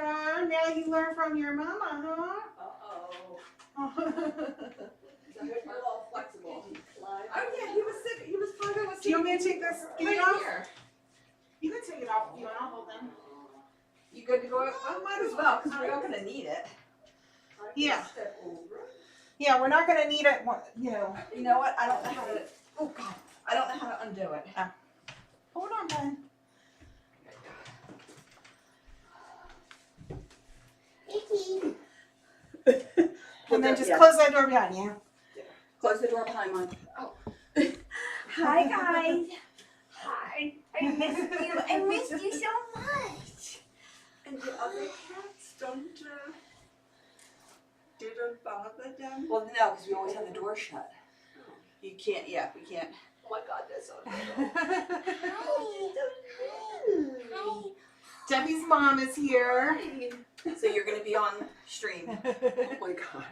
Yeah, now you learn from your mama, huh? I hope you're all flexible. Oh yeah, he was sick. He was Pongo was sick. Do you want me to take this? Get it Right off? here. You can take it off if you want. I'll hold them. You good to go? Well, might as well, because we're not going to need it. Yeah. Yeah, we're not going to need it, you know. You know what? I don't know how to, oh God, I don't know how to undo it. Oh. Hold on, Ben. And then just close that door behind you. Yeah. Close the door behind mine. Oh. Hi guys. Hi. I missed you. I missed you so much. And the other cats don't bother them? Well, no, because we always have the door shut. You can't, yeah, we can't. Oh my God, that's so Hi. Debbie's mom is here. So you're going to be on stream. Oh my God.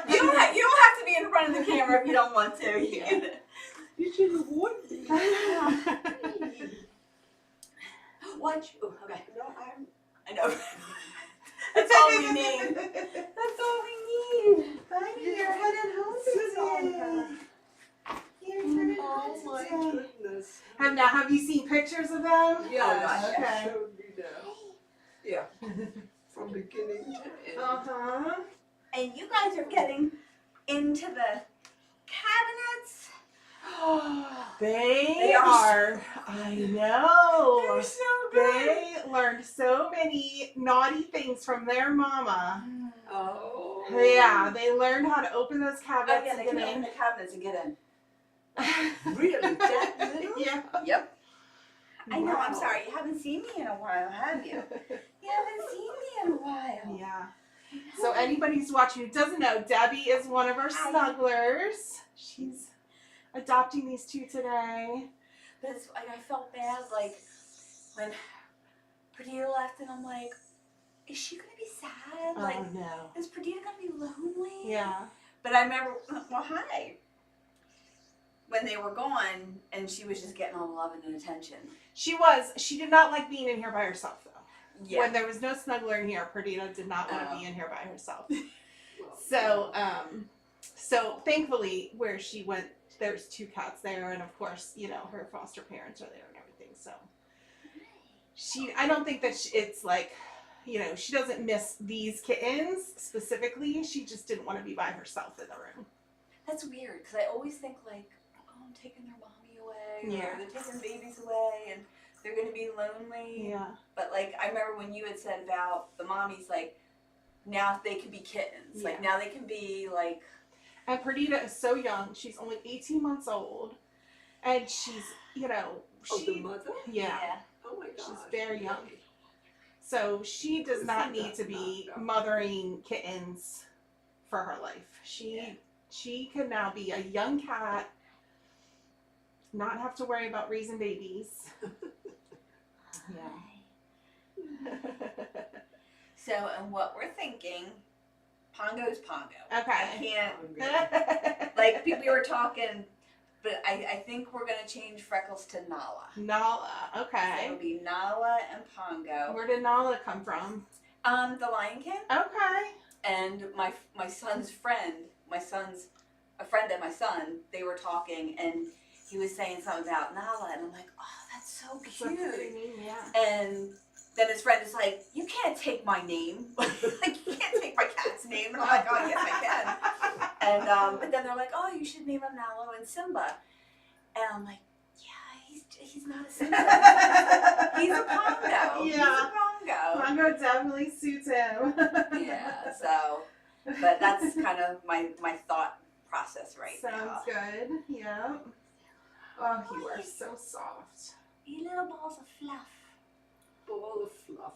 You don't have to be in front of the camera if you don't want to. Yeah. You should have warned me. Watch. Oh, okay. No, I know. That's all we need. That's all we need. Hi, you're headed home today. You're headed oh home my today. goodness. Have you seen pictures of them? Yes, Oh, she okay. showed me that. Yeah. From beginning to end. Uh-huh. And you guys are getting into the cabinets. They are are. I know. They're so good. They learned so many naughty things from their mama. Oh. Yeah, they learned how to open those Oh, cabinets yeah, they and can get open the cabinets and get in. in. Really? That little? Yeah. Yep. I know, I'm Wow. sorry, you haven't seen me in a while, have you? You haven't seen me in a while. Yeah. So anybody who's watching who doesn't know, Debbie is one of our snugglers. She's adopting these two today. But it's like I felt bad, like when Perdita left, and I'm like, is she gonna be sad? Like, Oh no. is Perdita gonna be lonely? Yeah. But I remember, well, hi. When they were gone, and she was just getting all the love and attention. She did not like being in here by herself though. Yeah. When there was no snuggler in here, Perdita did not want to be in here by herself. Well, So thankfully where she went, there's two cats there, and of course, you know, her foster parents are there and everything. So I don't think that it's like, you know, she doesn't miss these kittens specifically. She just didn't want to be by herself in the room. That's weird, because I always think like, oh, I'm taking their mommy away, Yeah. or they're taking babies away, and they're gonna be lonely. Yeah. But like, I remember when you had said about the mommies, like, now they can be kittens. Like, Yeah. now they can be like. And Perdita is so young. She's only 18 months old. And she's, you know, oh, the mother? yeah. Oh my God. She's very young. So she does not need to be mothering kittens for her life. She can now be a young cat, not have to worry about raising babies. Yeah. So, and what we're thinking, Pongo's Pongo. Okay. I can't, like, we were talking, but I think we're going to change Freckles to Nala. Nala, So okay. it'll be Nala and Pongo. Where did Nala come from? The Lion King. Okay. And my son's friend, a friend of my son, they were talking, and he was saying something about Nala, and I'm like, oh, that's so cute. Yeah. And then his friend is like, you can't take my name. Like, you can't take my cat's name. And I'm like, oh, yes, I can. And but then they're like, oh, you should name him Nala and Simba. And I'm like, yeah, he's not a Simba. He's a Pongo. Yeah. He's a Pongo. Pongo definitely suits him. Yeah, so, but that's kind of my thought process right now. Sounds good. Yeah. Oh, you are so soft. you little balls of fluff. Ball of fluff.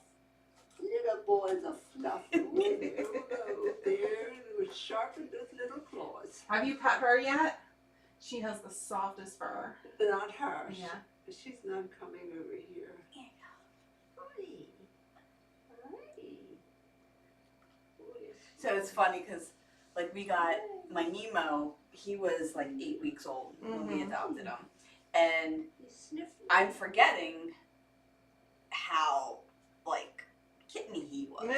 Little balls of fluff. Ooh, there, with sharpen those little claws. Have you pet her yet? She has the softest fur. Not her. Yeah. She's not coming over here. Yeah. Hi. Hi. So it's funny because, like, we got my Nemo, he was like 8 weeks old when we adopted him. And I'm forgetting how, like, kitten he was.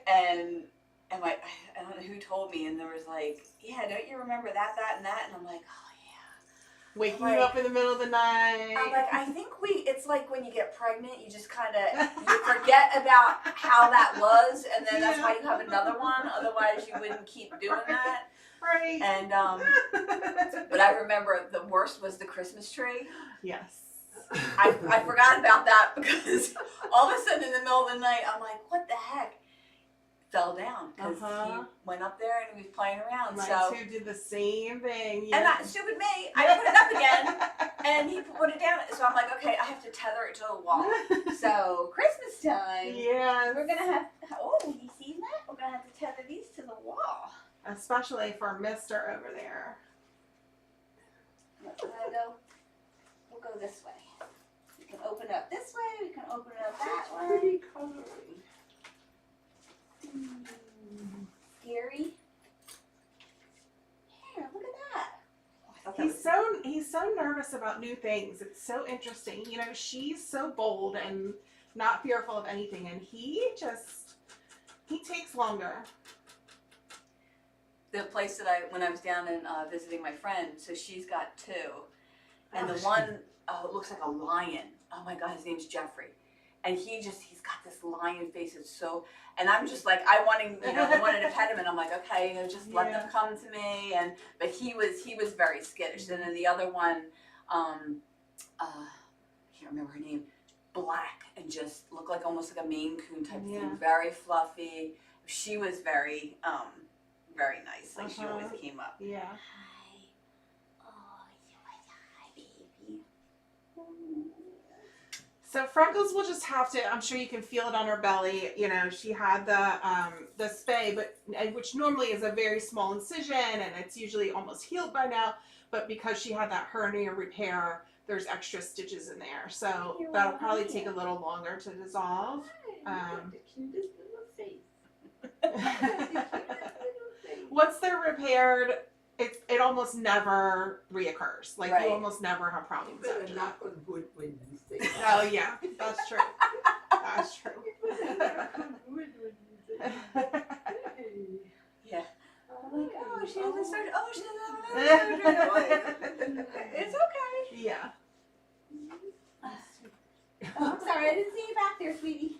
And like, I don't know who told me, and there was like, yeah, don't you remember that, and that? And I'm like, oh yeah. Waking Like, you up in the middle of the night. I'm like, I think it's like when you get pregnant, you just kind of, you forget about how that was, and then that's why you have another one, otherwise you wouldn't keep doing that. Right. And, but I remember the worst was the Christmas tree. Yes. I forgot about that because all of a sudden in the middle of the night, I'm like, what the heck? Fell down because he went up there and he was playing around. Mine so too did the same thing. and that stupid me, I put it up again and he put it down. So I'm like, okay, I have to tether it to the wall. So Christmas time, Yes. we're gonna have. Oh, you see that? We're gonna have to tether these to the wall. Especially for Mister over there. We're gonna go. We'll go this way. We can open it up this way. We can open it up that way. Pretty coloring. Scary. Here, look at that. Oh, I thought that He's so nervous about new things. It's so interesting. You know, she's so bold and not fearful of anything, and he takes longer. the place that when I was down and visiting my friend, so she's got two, and the Oh, one looks like a lion. Oh my God, his name's Jeffrey, and he's got this lion face. It's so, and I'm just like, I wanted to pet him, and I'm like, okay, just let them come to me, but he was very skittish. And then the other one, I can't remember her name, black and just looked like almost like a Maine Coon type thing, very fluffy. She was very nice. Like she always came up. Yeah. Hi. Oh, you like hi, baby. So Freckles will just have to, I'm sure you can feel it on her belly. You know, she had the spay, which normally is a very small incision and it's usually almost healed by now. But because she had that hernia repair, there's extra stitches in there. So that'll probably take a little longer to dissolve. The cutest little face. Once they're repaired, it almost never reoccurs. Like Right. you almost never have problems You after better that. knock on wood when you say that. Oh yeah, that's true. That's true. You better knock on wood when you say that. Hey. Yeah. Oh, I'm like, oh, she hasn't started. Oh, she hasn't. It's okay. Yeah. Oh, I'm sorry, I didn't see you back there, sweetie.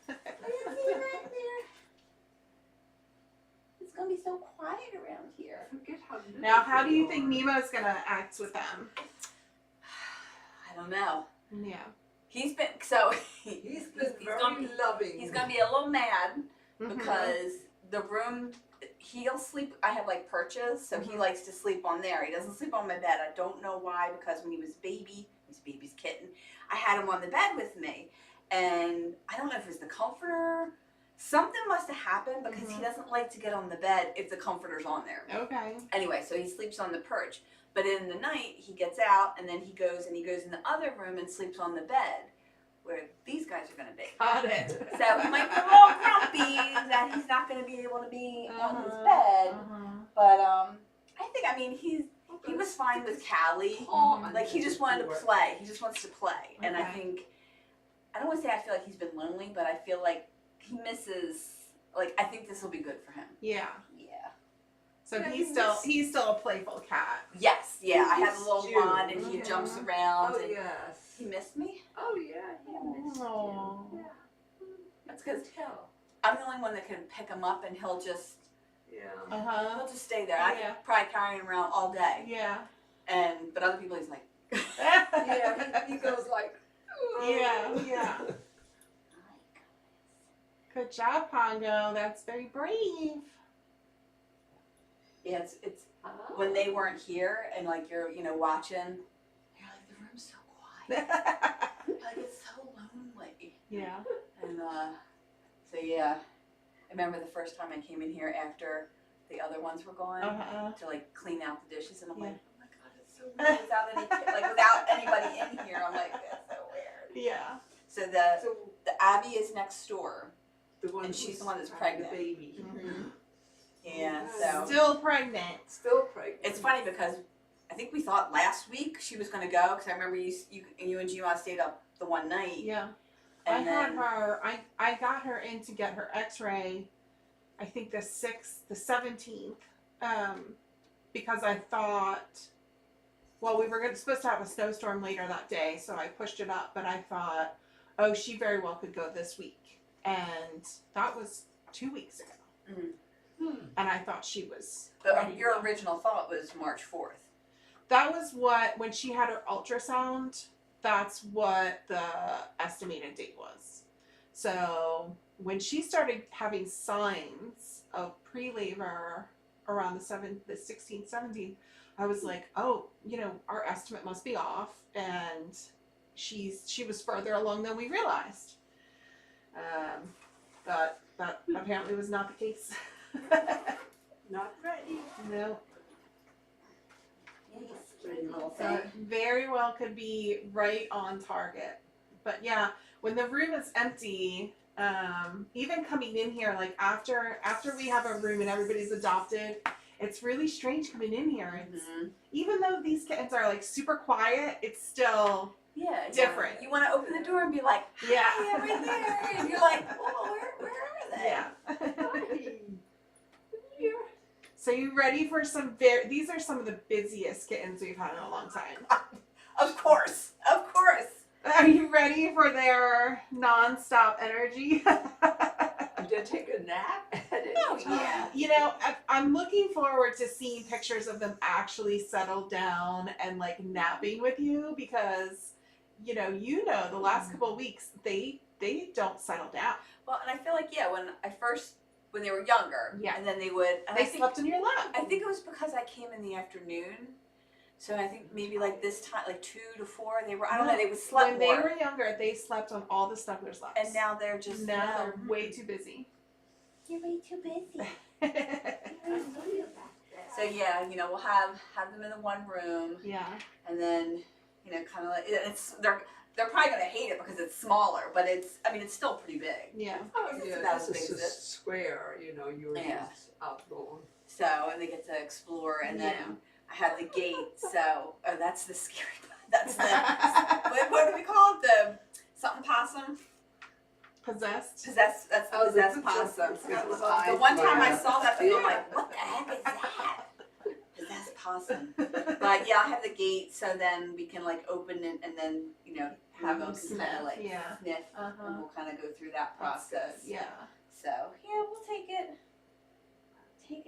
I didn't see you back there. It's gonna be so quiet around here. Forget how little Now, how do you they think are. Nemo's gonna act with them? I don't know. Yeah. He's been He's been very gonna, loving. he's gonna be a little mad Mhm. because the room he'll sleep. I have like perches, so he likes to sleep on there. He doesn't sleep on my bed. I don't know why, because when he was baby's kitten, I had him on the bed with me, and I don't know if it was the comforter. Something must have happened because he doesn't like to get on the bed if the comforter's on there. Okay. Anyway, so he sleeps on the perch. But in the night, he gets out and then he goes in the other room and sleeps on the bed where these guys are going to be. Got it. So he might be a little grumpy that he's not going to be able to be on his bed. But I mean, he was fine with Callie. Like he just wanted to play. He just wants to play. And I think, I don't want to say I feel like he's been lonely, but I feel like he misses, like I think this will be good for him. Yeah. Yeah. So Yeah, he's still a playful cat. Yes, yeah. I have a missed little you. wand and he jumps around. Oh, And yes. he missed me. Oh, yeah. He missed Aw. you. Yeah. That's because Tell. I'm the only one that can pick him up and he'll just Uh-huh. stay there. I can probably carry him around all day. Yeah. But other people, he's like, Yeah, he goes like, Yeah. Good job, Pongo. That's very brave. yeah, it's when they weren't here and like you're watching, you're like the room's so quiet, like it's so lonely. Yeah. And so yeah, I remember the first time I came in here after the other ones were gone to like clean out the dishes, and I'm like, oh my God, it's so weird without anybody in here. I'm like, that's so weird. Yeah. So So the Abby is next door. the one And she's who's the one that's the pregnant. baby. Yeah, Oh, so Still pregnant. Still pregnant. it's funny because I think we thought last week she was going to go because I remember you and Gma stayed up the one night. Yeah. And I got her in to get her x-ray, I think the 17th, because I thought, well, we were supposed to have a snowstorm later that day, so I pushed it up, but I thought, oh, she very well could go this week. And that was 2 weeks ago. Mm. And I thought she was But ready to your go. original thought was March 4th. That was what, when she had her ultrasound, that's what the estimated date was. So when she started having signs of pre-labor around the 16th, 17th, I was like, oh, you know, our estimate must be off, and she was further along than we realized. But that apparently was not the case. Not ready. No. Pretty little So thing. it very well could be right on target. But yeah, when the room is empty, even coming in here, like after we have a room and everybody's adopted, it's really strange coming in here. It's, even though these kittens are like super quiet, it's still different. You want to open the door and be like, hi, Yeah. I'm right there. And you're like, oh, where are they? Yeah. Here. So you ready for some these are some of the busiest kittens we've had in a long time. Of course. Are you ready for their non-stop energy? Did take a nap at any Oh, time? yeah. You know, I'm looking forward to seeing pictures of them actually settled down and like napping with you, because you know the last couple of weeks they don't settle down. Well, and I feel like, when they were younger, Yeah. and then they would, and They I think, slept in your lap. I think it was because I came in the afternoon. So I think maybe like this time, like 2 to 4, they were, I don't know, they would sleep When more. they were younger, they slept on all the snugglers' laps. And now they're just, now they're way too busy. You're way too busy. So yeah, you know, we'll have them in the one room, Yeah. and then, you know, kind of like, they're probably gonna hate it because it's smaller, but it's still pretty big. Yeah. Oh, It's yeah, about as this big is as a square, you know, yours Yeah. is outgrown. So, and they get to explore, and then Yeah. I have the gate. So, oh, that's the scary part. That's the what do we call it? The something possum. Possessed. That's the Oh, the possessed possessed possum. it's got The little eyes one time I like saw that thing, I'm Yeah. like, what the heck is that? Possessed possum. But yeah, I have the gate, so then we can like open it and then, you know, have them kind of like Yeah. sniff, and Uh-huh. we'll kind of go through that process. Yeah. So yeah, we'll take it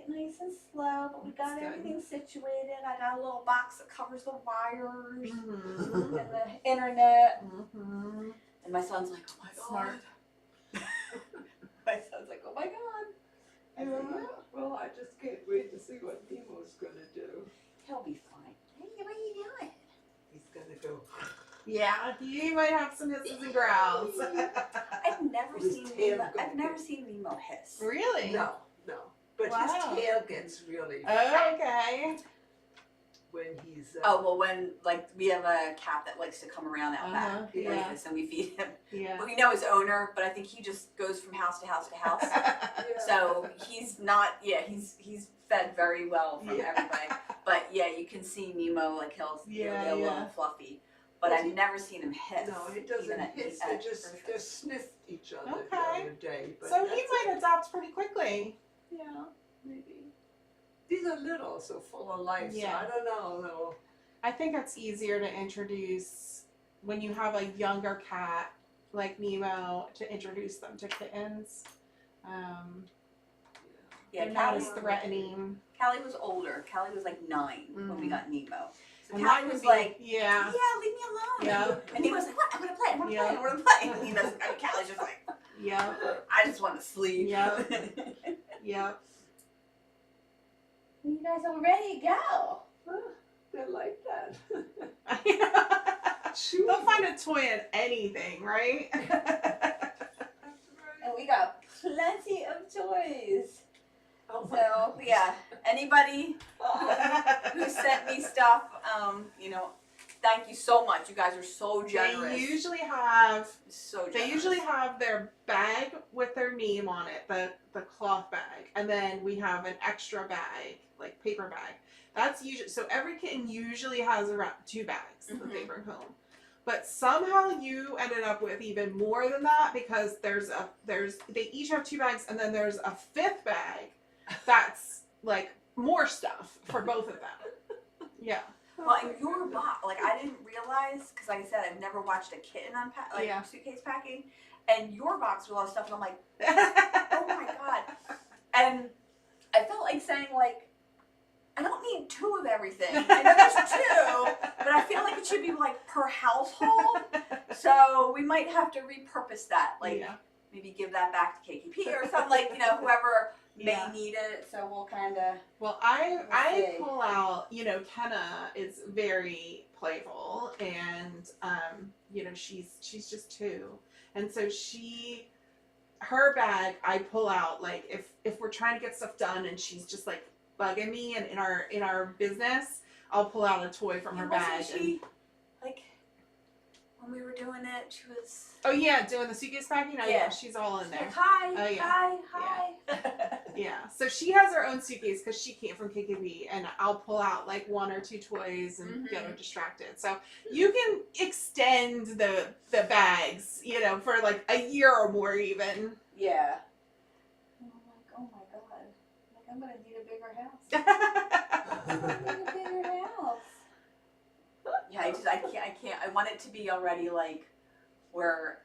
nice and slow, but we got That's good. everything situated. I got a little box that covers the wires Mm-hmm. and the internet. Mm-hmm. And my son's like, oh my god. Smart. My son's like, oh my god. I said, Yeah. Well, I just can't wait to see what Nemo's gonna do. he'll be fine. Hey, what are you doing? He's gonna go. Yeah, you might have some hisses and growls. I've never His seen tail Nemo. I've going never big. seen Nemo hiss. Really? No. But Wow. his tail gets really Oh, okay. when he's. Oh well, when like we have a cat that likes to come around out Uh-huh, back, yeah. and we feed him. Yeah. Well, we know his owner, but I think he just goes from house to house to house. Yeah. So he's not. Yeah, he's fed very well from Yeah. everybody. But yeah, you can see Nemo like he'll Yeah, get a little yeah. fluffy. But But I've he- never seen him hiss. No, he even doesn't at- hiss. at They just grocery. sniff each other Okay. the other day. But So he that's might it. adopt pretty quickly. Yeah, maybe. These are little, so full of life. Yeah. So I don't know. No. I think it's easier to introduce when you have a younger cat like Nemo, to introduce them to kittens. Yeah, They're not as Callie, threatening. Callie was older. Callie was like 9 when we Mhm. got Nemo. So And Callie mine was would be like, yeah. yeah, leave me alone. Yeah. And he was like, what? I want to play. I want to Yeah. play. I want to play. And, you know, and Callie's just like, Yeah. I just want to sleep. Yeah. Yeah. You guys are ready to go. They're like that. They'll find a toy in anything, right? And we got plenty of toys. Oh my So yeah, anybody who sent me stuff, you know, thank you so much. You guys are so generous. They usually have So generous. They usually have their bag with their name on it, the cloth bag, and then we have an extra bag, like paper bag. That's usually, so every kitten usually has around 2 bags that they bring home. but somehow you ended up with even more than that because they each have 2 bags, and then there's a 5th bag that's like more stuff for both of them. Yeah. Well, in your box, like I didn't realize, because like I said, I've never watched a kitten unpack, like Yeah. suitcase packing, and your box with a lot of stuff, and I'm like, oh my god. And I felt like saying like, I don't need 2 of everything. I know there's 2, but I feel like it should be like per household. So we might have to repurpose that, like Yeah. maybe give that back to KKP or something, like, you know, whoever Yeah. may need it. So we'll kind of. Well, I see. pull out, you know, Kenna is very playful, and you know, she's just 2, and so her bag I pull out like if we're trying to get stuff done and she's just like bugging me, and in our business, I'll pull out a toy from her bag. Wasn't she like when we were doing it? She was. Oh yeah, doing the suitcase packing. Oh yeah, Yeah. she's all in there. Like, hi, Oh, yeah. hi. Yeah, so she has her own suitcase because she came from KKB, and I'll pull out like 1 or 2 toys and get her distracted. So you can extend the bags, you know, for like a year or more even. Yeah. And I'm like, oh my god. Like, I'm gonna need a bigger house. I'm gonna need a bigger house. Yeah, I can't. I want it to be already like where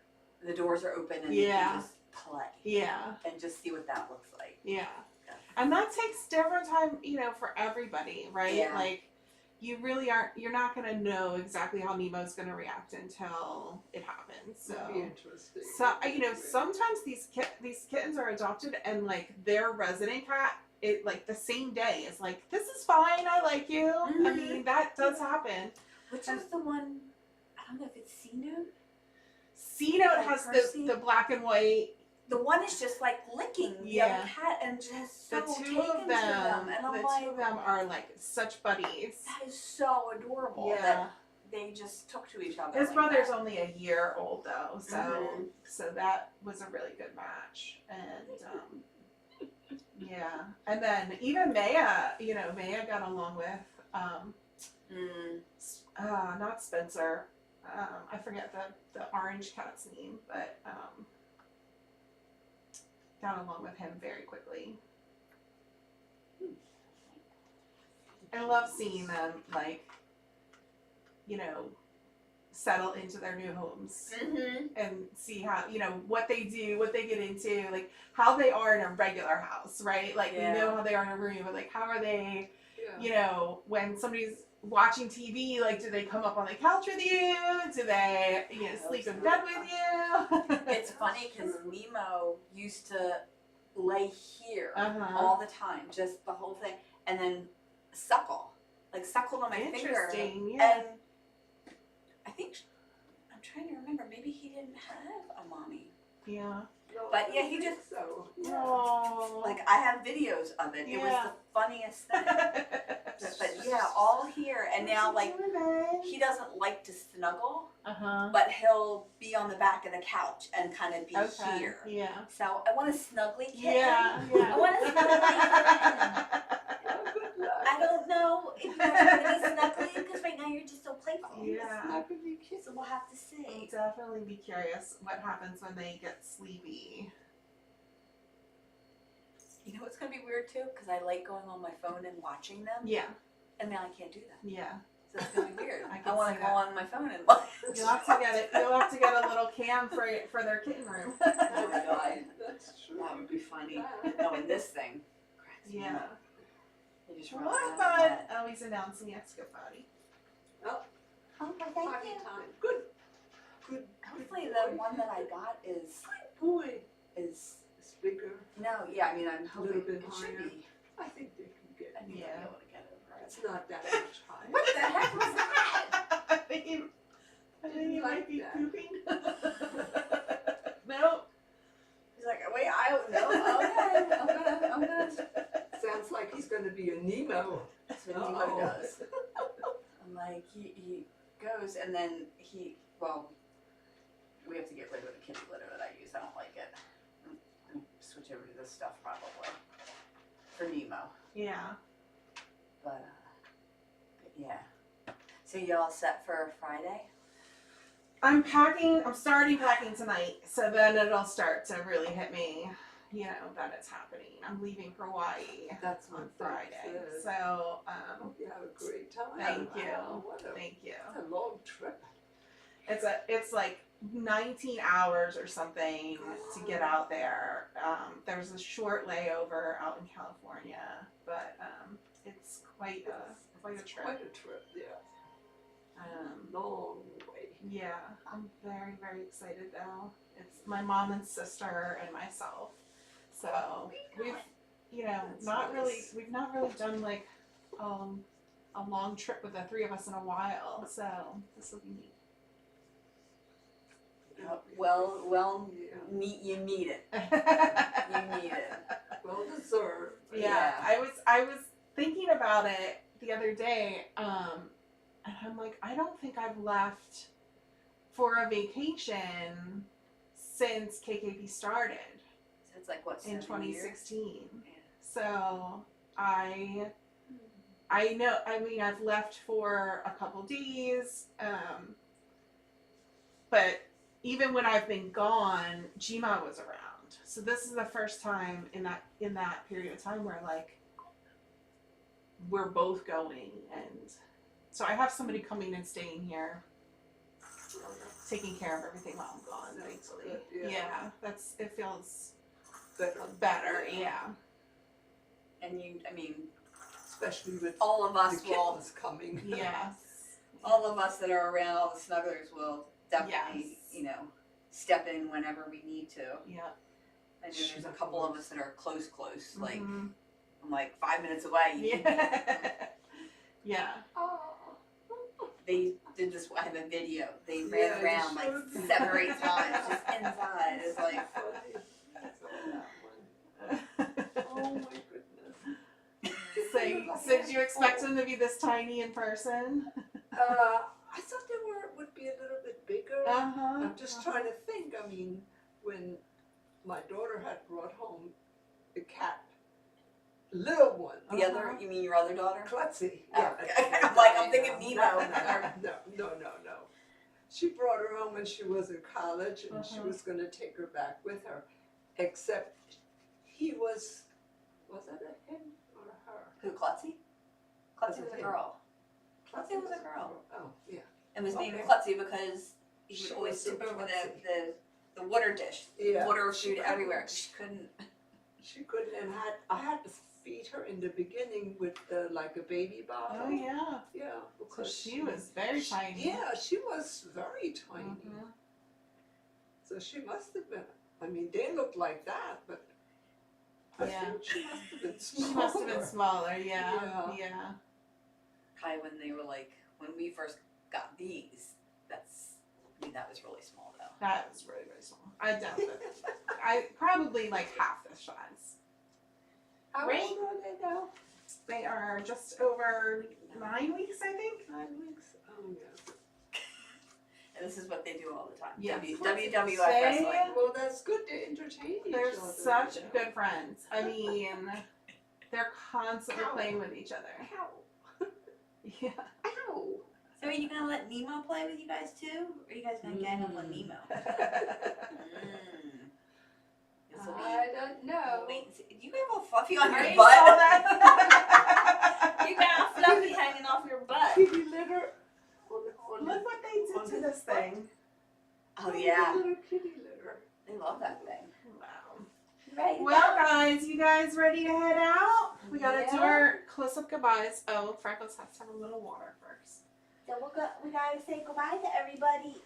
the doors are open and you Yeah. can just play Yeah, and just see what that looks like. yeah. Yeah. And that takes different time, you know, for everybody, right? Yeah. Like, you're not going to know exactly how Nemo's going to react until it happens. So, That'd be interesting. you know, sometimes these kittens are adopted, and like their resident cat, it like the same day is like, this is fine, I like you. I Mhm. mean, that does happen. Which is the one? I don't know if it's C-Note. C-Note Like has Percy? the black and white. The one is just like licking the Yeah. other cat and just The so 2 taken of to them, and I'm the like, 2 of them are like such buddies. that is so adorable Yeah. that they just took to each other. His like brother's that. only a year old though, so Mhm. so that was a really good match. And yeah, and then even Maya, you know, Maya got along with not Spencer. I forget the orange cat's name, but got along with him very quickly. I love seeing them like, you know, settle into their new homes and see how, you know, what they do, what they get into, like how they are in a regular house, right? Like Yeah. we know how they are in a room, but like how are they, Yeah. you know, when somebody's watching TV, like do they come up on the couch with you? Do they, you know, sleep in bed with you? It's funny because Nemo used to lay here Uh-huh. all the time, just the whole thing, and then suckled on my finger. Interesting, yeah. And I think, I'm trying to remember, maybe he didn't have a mommy. Yeah. No, But I yeah, don't he think just- So. Oh. Like, I have videos of it. It was Yeah. the funniest thing. But yeah, all here. And now, like, he doesn't like to snuggle, Uh-huh. but he'll be on the back of the couch and kind of be Okay. here. Yeah. So I want a snuggly kitten. Yeah. Yeah. I want a snuggly kitten. Oh, good luck. I don't know if you guys are going to be snuggly because right now you're just so playful. Yeah. Not gonna be kids. So we'll have to I'll see. definitely be curious what happens when they get sleepy. You know what's going to be weird too? Because I like going on my phone and watching them. Yeah. And now I can't do that. Yeah. So it's going to be weird. I I, can want see to go that. on my phone and watch. You'll have to get it. You'll have to get a little cam for their kitten room. Oh my god. That's true. That would be funny. Knowing this thing cracks me Yeah. up. They just run What around fun! that. Oh, he's announcing SQUEE party. Oh, well, thank Party you. time. Good. Good. Hopefully the one that I got is Boy, is it's bigger. no, yeah. I mean, I'm hoping Little bit it should higher. be. I think they can get. I think Yeah. I'll be able to get over it. It's not that much higher. What the heck was that? I think he might like be that. pooping. No. He's like, wait, I don't know. Okay, I'm gonna. Sounds like he's going to be a Nemo. That's what Uh-oh. Nemo does. I'm like, he goes and then we have to get rid of the kitty litter that I use. I don't like it. I'm switch over to this stuff probably for Nemo. Yeah. But yeah. So you all set for Friday? I'm starting packing tonight, so then it'll start to really hit me, you know, that it's happening. I'm leaving for Hawaii That's on what Friday. Friday. So, Hope you have a great time. thank you. Wow, Thank you. What a long trip. It's like 19 hours or something to get out there. There's a short layover out in California, but it's quite a trip. Quite a trip, yeah. Long way. Yeah, I'm very, very excited though. It's my mom and sister and myself. So we've, you know, That's we've not really done like a long trip with the three of us in a while. So this will be neat. Well, Yeah. you need it. You need it. Well deserved. Yeah, I was thinking about it the other day, and I'm like, I don't think I've left for a vacation since KKP started So it's like what, in 7 years? 2016. Yeah. So I know. I mean, I've left for a couple days, but even when I've been gone, Gma was around. So this is the first time in that period of time where like we're both going, and so I have somebody coming and staying here, taking care of everything while I'm gone. That's Thankfully, good, yeah. it feels Better. Yeah. And I mean, Especially with all of the us will, kittens coming. Yes. all of us that are around, all the snugglers will definitely, Yes. you know, step in whenever we need to. Yeah. I know there's a couple of us that are close, like Mhm. I'm like 5 minutes away. Yeah. Yeah. Oh. They did this. I have a video. They Yeah, ran you around like showed me. 7 or 8 times just inside. It's like, Oh my goodness. So did you expect them to be this tiny in person? I thought they would be a little bit bigger. Uh-huh. I'm just trying to think. I mean, when my daughter had brought home the cat, little one, the other, you mean your other daughter? Klutzy. Oh, okay. I'm like, I'm thinking Nemo. No. She brought her home when she was in college, and she was going to take her back with her. Except he was it a him or a her? Who, Klutzy? Klutzy was a him? girl. Klutzy was a girl. Oh, yeah. And was named Okay. Klutzy because he She would always was so tip over klutzy. the water dish. Yeah. Water She food couldn't- everywhere. She couldn't. She couldn't, and I had to feed her in the beginning with like a baby bottle. Oh yeah. Yeah, So because she was very tiny. Yeah, she was very tiny. Mhm. So she must have been. I mean, they looked like that, but I Yeah. think she must have been She smaller. must have been smaller. Yeah. Yeah. Yeah. Kai, when they were like, when we first got these, that was really small though. That was really, really small. I doubt that. I probably like half this size. How Right? old are they now? They are just over 9 weeks, I think. 9 weeks. Oh yeah. And this is what they do all the time. Yes. WWF They- wrestling. Well, that's good to entertain each They're other. such you know. good friends. I mean, they're constantly Ow. playing with each other. Ow. Yeah. Ow. So are you gonna let Nemo play with you guys too? Or are you guys gonna gang up on Nemo? This will be. I don't know. Wait and see. You got a little fluffy on your I butt. saw that. You got a fluffy hanging off your butt. Kitty litter. Look what they did to this thing. Oh yeah, Little kitty litter. they love that thing. Wow. Right. Well, guys, you guys ready to head out? We gotta do Yeah. our close-up goodbyes. Oh, Freckles has to have a little water first. So we gotta say goodbye to everybody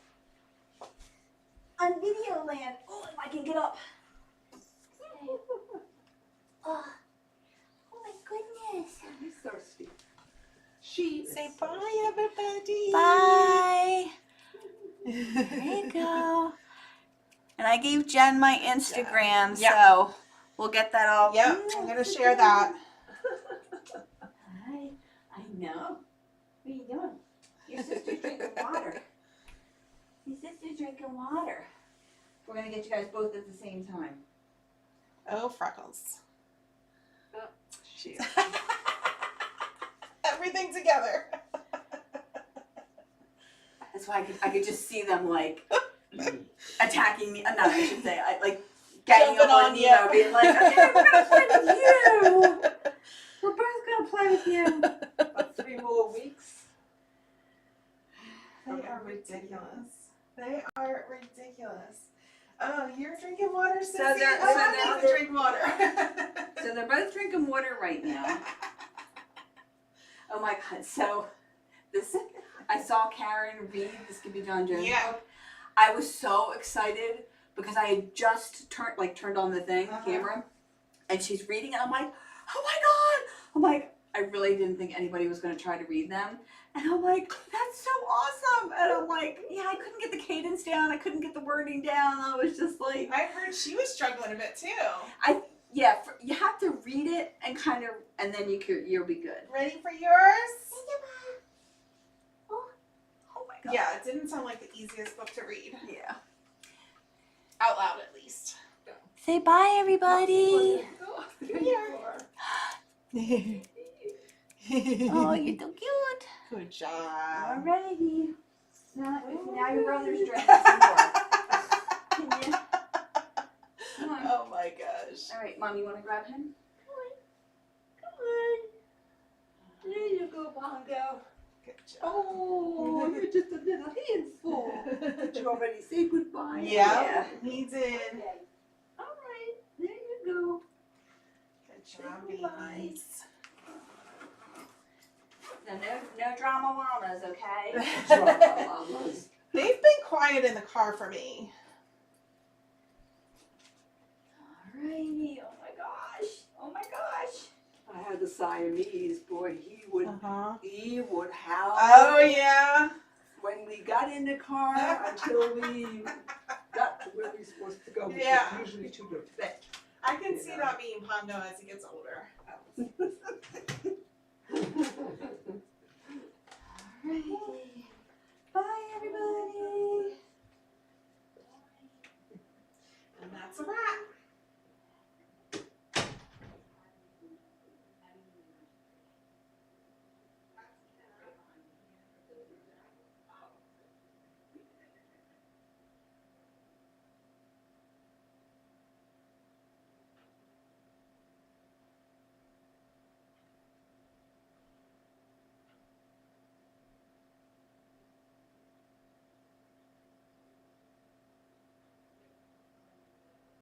on Video Land. Oh, if I can get up. Oh my goodness. He's thirsty. She Say bye, everybody. Bye. There you go. And I gave Jen my Instagram, Yeah. so we'll get that all. Yep, I'm gonna share that. Hi. I know. What are you doing? Your sister's drinking water. Your sister's drinking water. We're gonna get you guys both at the same time. Oh, Freckles. Oh. She. Everything together. That's why I could just see them like attacking me. No, I should say, getting Jumping up on on you. Nemo, being like, okay, we're gonna play with you. We're both gonna play with you. About 3 more weeks. They are ridiculous. They are ridiculous. Oh, you're drinking water, Sissy? So they're- Oh, so I now need to they're- drink water. So they're both drinking water right now. Oh my god! So this, I saw Karen read the Skippy John Jones Yeah. book. I was so excited because I had just turned on the thing camera, and she's reading it. I'm like, oh my god! I'm like, I really didn't think anybody was going to try to read them, and I'm like, that's so awesome! And I'm like, yeah, I couldn't get the cadence down. I couldn't get the wording down. I was just like, I heard she was struggling a bit too. yeah, you have to read it and and then you'll be good. Ready for yours? Oh my god. Yeah, it didn't sound like the easiest book to read. Yeah. Out loud, at least. Say bye, everybody. Oh, Here. Oh, you're so cute. Good job. Alrighty. Now your brother's drinking some more. Can you? Come on. Oh my gosh. All right, Mom, you want to grab him? Come on. There you go, Pongo. Good job. Oh, you're just a little handful. Did you already say goodbye? Yeah, he did. Okay. All right, there you go. Good job, Goodbye. babies. No drama llamas, okay? Drama. They've been quiet in the car for me. Alrighty. Oh my gosh. Oh my gosh. I had a Siamese boy. He would howl. Oh yeah. When we got in the car until we got to where we were supposed to go, which Yeah. was usually to the vet. I can see that being Pongo as he gets older. Alrighty.